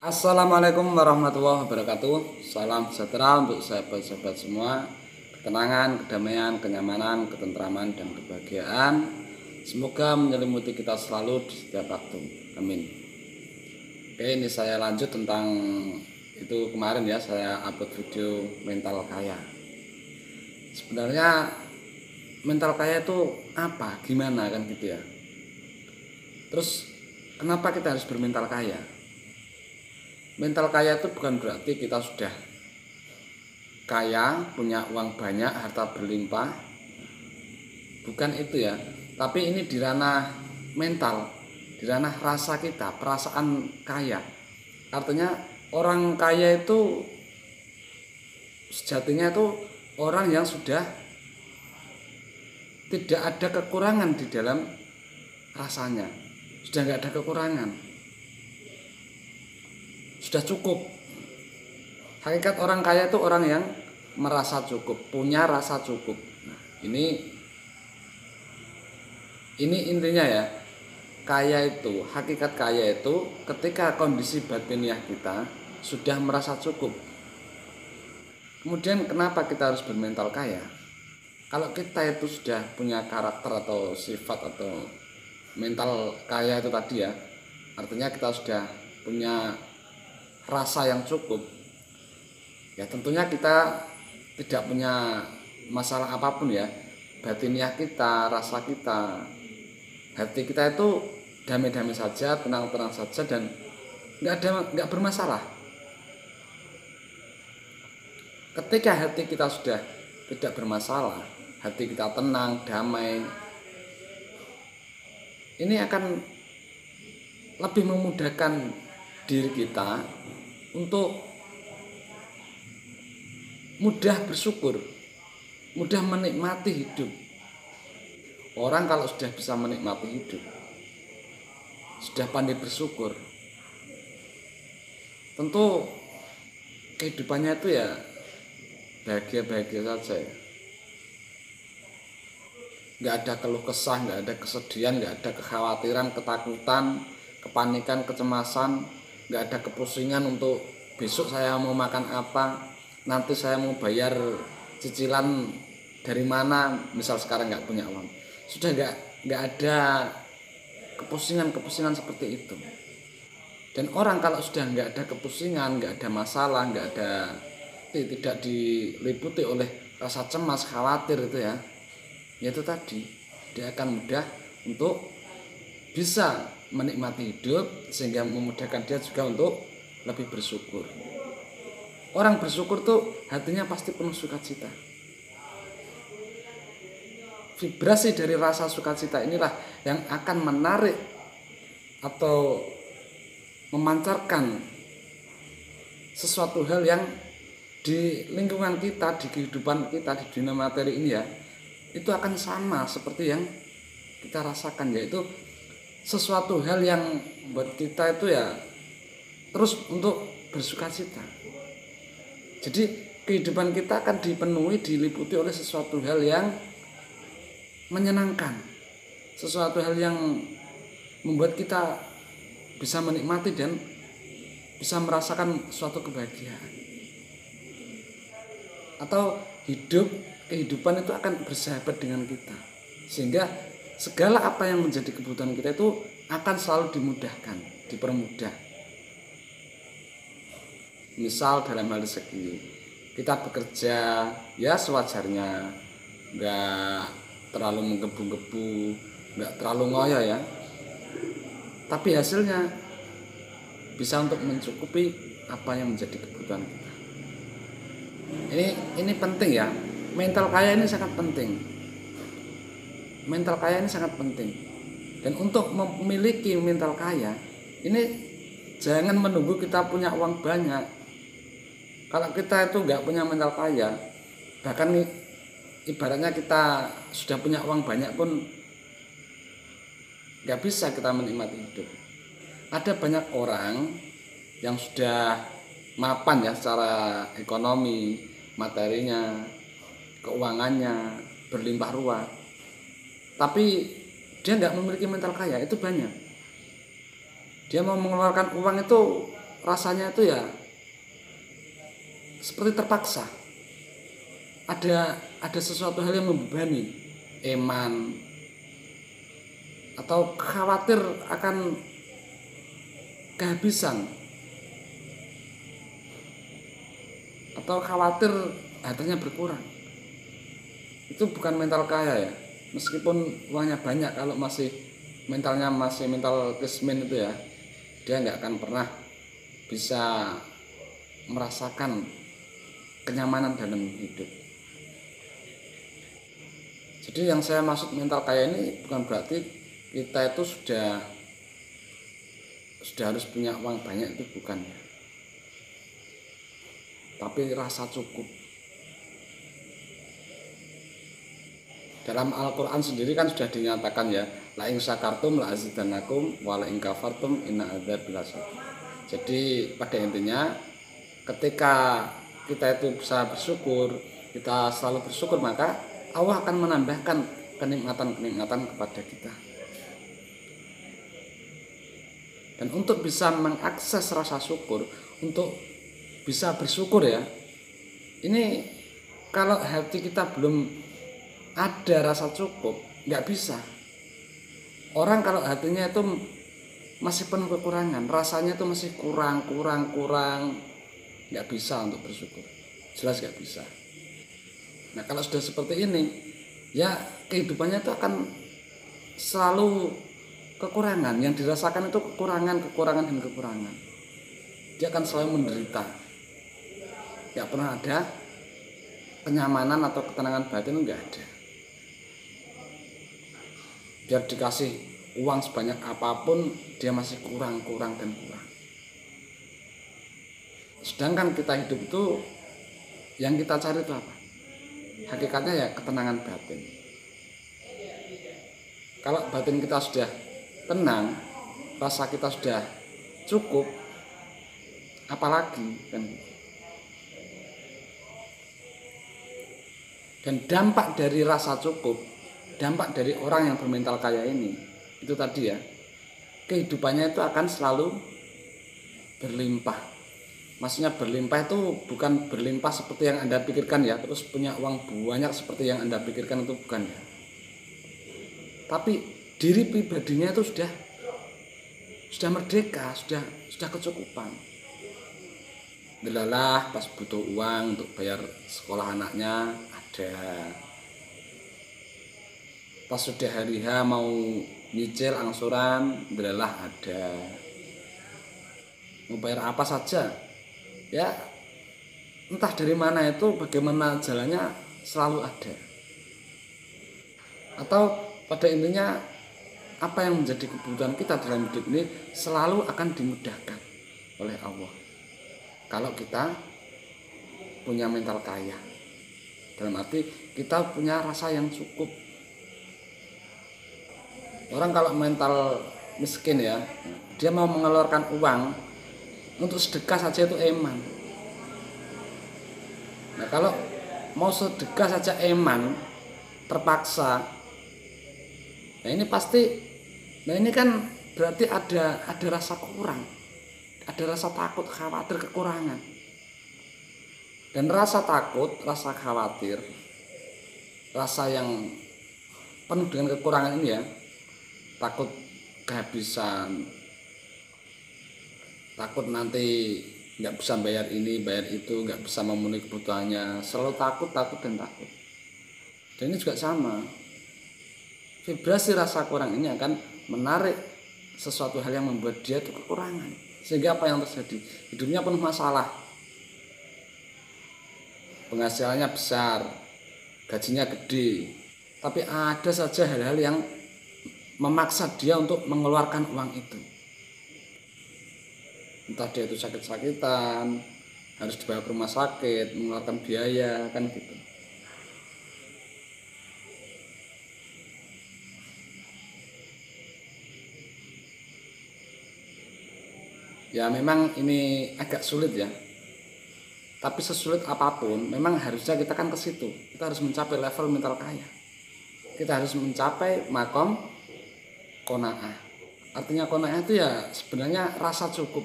Assalamualaikum warahmatullahi wabarakatuh. Salam sejahtera untuk sahabat-sahabat semua. Ketenangan, kedamaian, kenyamanan, ketentraman, dan kebahagiaan semoga menyelimuti kita selalu di setiap waktu. Amin. Oke, ini saya lanjut tentang itu kemarin ya, saya upload video mental kaya. Sebenarnya mental kaya itu apa? Gimana kan gitu ya. Terus kenapa kita harus bermental kaya? Mental kaya itu bukan berarti kita sudah kaya, punya uang banyak, harta berlimpah. Bukan itu ya. Tapi ini di ranah mental, di ranah rasa kita, perasaan kaya. Artinya orang kaya itu sejatinya itu orang yang sudah tidak ada kekurangan di dalam rasanya. Sudah nggak ada kekurangan. Sudah cukup. Hakikat orang kaya itu orang yang merasa cukup, punya rasa cukup. Nah, ini intinya ya. Kaya itu, hakikat kaya itu ketika kondisi batiniah kita sudah merasa cukup. Kemudian kenapa kita harus bermental kaya? Kalau kita itu sudah punya karakter atau sifat atau mental kaya itu tadi ya, artinya kita sudah punya rasa yang cukup, ya tentunya kita tidak punya masalah apapun ya. Batiniah kita, rasa kita, hati kita itu damai-damai saja, tenang-tenang saja, dan nggak bermasalah. Ketika hati kita sudah tidak bermasalah, hati kita tenang, damai, ini akan lebih memudahkan diri kita untuk mudah bersyukur, mudah menikmati hidup. Orang kalau sudah bisa menikmati hidup, sudah pandai bersyukur, tentu kehidupannya itu ya bahagia-bahagia saja ya. Nggak ada keluh kesah, nggak ada kesedihan, nggak ada kekhawatiran, ketakutan, kepanikan, kecemasan, nggak ada kepusingan untuk besok saya mau makan apa, nanti saya mau bayar cicilan dari mana, misal sekarang nggak punya uang. Sudah nggak ada kepusingan seperti itu. Dan orang kalau sudah nggak ada kepusingan, nggak ada masalah, tidak diliputi oleh rasa cemas, khawatir itu ya, itu tadi dia akan mudah untuk bisa menikmati hidup, sehingga memudahkan dia juga untuk lebih bersyukur. Orang bersyukur tuh hatinya pasti penuh sukacita. Vibrasi dari rasa sukacita inilah yang akan menarik atau memancarkan sesuatu hal yang di lingkungan kita, di kehidupan kita, di dunia materi ini ya, itu akan sama seperti yang kita rasakan, yaitu sesuatu hal yang buat kita itu ya terus untuk bersukacita. Jadi kehidupan kita akan dipenuhi, diliputi oleh sesuatu hal yang menyenangkan, sesuatu hal yang membuat kita bisa menikmati dan bisa merasakan suatu kebahagiaan. Atau kehidupan itu akan bersahabat dengan kita, sehingga segala apa yang menjadi kebutuhan kita itu akan selalu dimudahkan, dipermudah. Misal dalam hal rezeki, kita bekerja ya sewajarnya, nggak terlalu menggebu-gebu, nggak terlalu ngoyo ya, tapi hasilnya bisa untuk mencukupi apa yang menjadi kebutuhan kita. Ini penting ya, mental kaya ini sangat penting. Mental kaya ini sangat penting. Dan untuk memiliki mental kaya ini jangan menunggu kita punya uang banyak. Kalau kita itu nggak punya mental kaya, bahkan ibaratnya kita sudah punya uang banyak pun nggak bisa kita menikmati hidup. Ada banyak orang yang sudah mapan ya secara ekonomi, materinya, keuangannya, berlimpah ruah, tapi dia nggak memiliki mental kaya. Itu banyak. Dia mau mengeluarkan uang itu rasanya itu ya seperti terpaksa. Ada sesuatu hal yang membebani, eman, atau khawatir akan kehabisan, atau khawatir hartanya berkurang. Itu bukan mental kaya ya, meskipun uangnya banyak, kalau mentalnya masih mental kesmin itu ya, dia nggak akan pernah bisa merasakan kenyamanan dalam hidup. Jadi yang saya maksud mental kaya ini bukan berarti kita itu sudah harus punya uang banyak, itu bukan ya. Tapi rasa cukup. Dalam Al-Quran sendiri kan sudah dinyatakan ya, la in syakartum la azidannakum wa la in kafartum inna adzabi lasyadid. Jadi pada intinya ketika kita itu bisa bersyukur, kita selalu bersyukur, maka Allah akan menambahkan kenikmatan-kenikmatan kepada kita. Dan untuk bisa mengakses rasa syukur, untuk bisa bersyukur ya, ini kalau hati kita belum ada rasa cukup, nggak bisa. Orang kalau hatinya itu masih penuh kekurangan, rasanya itu masih kurang, nggak bisa untuk bersyukur. Jelas nggak bisa. Nah kalau sudah seperti ini, ya kehidupannya itu akan selalu kekurangan. Yang dirasakan itu kekurangan. Dia akan selalu menderita. Nggak pernah ada kenyamanan atau ketenangan batin, nggak ada. Biar dikasih uang sebanyak apapun, dia masih kurang. Sedangkan kita hidup itu, yang kita cari itu apa? Hakikatnya ya ketenangan batin. Kalau batin kita sudah tenang, rasa kita sudah cukup, apalagi kan. Dan dampak dari rasa cukup, dampak dari orang yang bermental kaya ini, itu tadi ya, kehidupannya itu akan selalu berlimpah. Maksudnya berlimpah itu bukan berlimpah seperti yang Anda pikirkan ya, terus punya uang banyak seperti yang Anda pikirkan, itu bukan ya. Tapi diri pribadinya itu sudah merdeka, sudah kecukupan. Delalah pas butuh uang untuk bayar sekolah anaknya ada. Pas sudah hari H mau nyicil angsuran, delalah ada. Mau bayar apa saja, ya entah dari mana itu, bagaimana jalannya, selalu ada. Atau pada intinya apa yang menjadi kebutuhan kita dalam hidup ini selalu akan dimudahkan oleh Allah kalau kita punya mental kaya. Dalam arti kita punya rasa yang cukup. Orang kalau mental miskin ya, dia mau mengeluarkan uang untuk sedekah saja itu eman. Nah kalau mau sedekah saja eman, terpaksa, nah ini pasti, nah ini kan berarti ada rasa kurang, ada rasa takut, khawatir, kekurangan. Dan rasa takut, rasa khawatir, rasa yang penuh dengan kekurangan ini ya, takut kehabisan, takut nanti nggak bisa bayar ini, bayar itu, nggak bisa memenuhi kebutuhannya, selalu takut. Dan ini juga sama, vibrasi rasa kurang ini akan menarik sesuatu hal yang membuat dia itu kekurangan, sehingga apa yang terjadi? Hidupnya penuh masalah, penghasilannya besar, gajinya gede, tapi ada saja hal-hal yang memaksa dia untuk mengeluarkan uang itu. Entah dia itu sakit-sakitan, harus dibawa ke rumah sakit, mengeluarkan biaya, kan gitu. Ya memang ini agak sulit ya. Tapi sesulit apapun, memang harusnya kita kan ke situ. Kita harus mencapai level mental kaya. Kita harus mencapai makom qanaah. Artinya qanaah itu ya sebenarnya rasa cukup.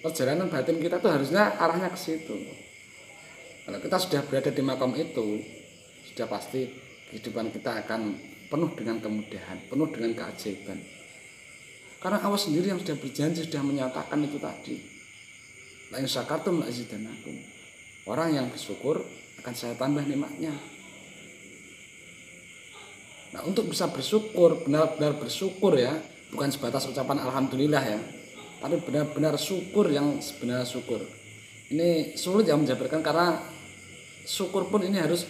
perjalanan batin kita tuh harusnya arahnya ke situ. Kalau kita sudah berada di makom itu, sudah pasti kehidupan kita akan penuh dengan kemudahan, penuh dengan keajaiban. Karena Allah sendiri yang sudah berjanji, sudah menyatakan itu tadi. La in syakartum la azidannakum. Orang yang bersyukur akan saya tambah nikmatnya. Nah, untuk bisa bersyukur, benar-benar bersyukur ya, bukan sebatas ucapan alhamdulillah ya, tapi benar-benar syukur yang sebenarnya syukur. Ini sulit yang menjabarkan karena syukur pun ini harus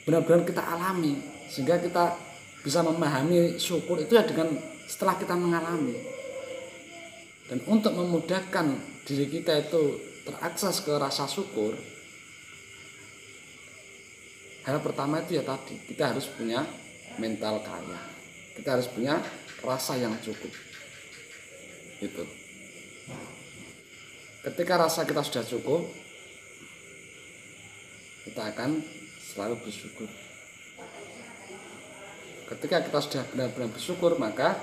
benar-benar kita alami sehingga kita bisa memahami syukur itu ya dengan setelah kita mengalami. Dan untuk memudahkan diri kita itu terakses ke rasa syukur, hal pertama itu ya tadi, kita harus punya mental kaya, kita harus punya rasa yang cukup. Gitu. Ketika rasa kita sudah cukup, kita akan selalu bersyukur. Ketika kita sudah benar-benar bersyukur, maka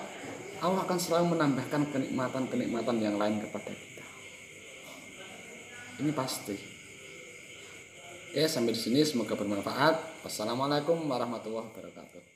Allah akan selalu menambahkan kenikmatan-kenikmatan yang lain kepada kita. Ini pasti. Oke, sampai di sini semoga bermanfaat. Wassalamualaikum warahmatullahi wabarakatuh.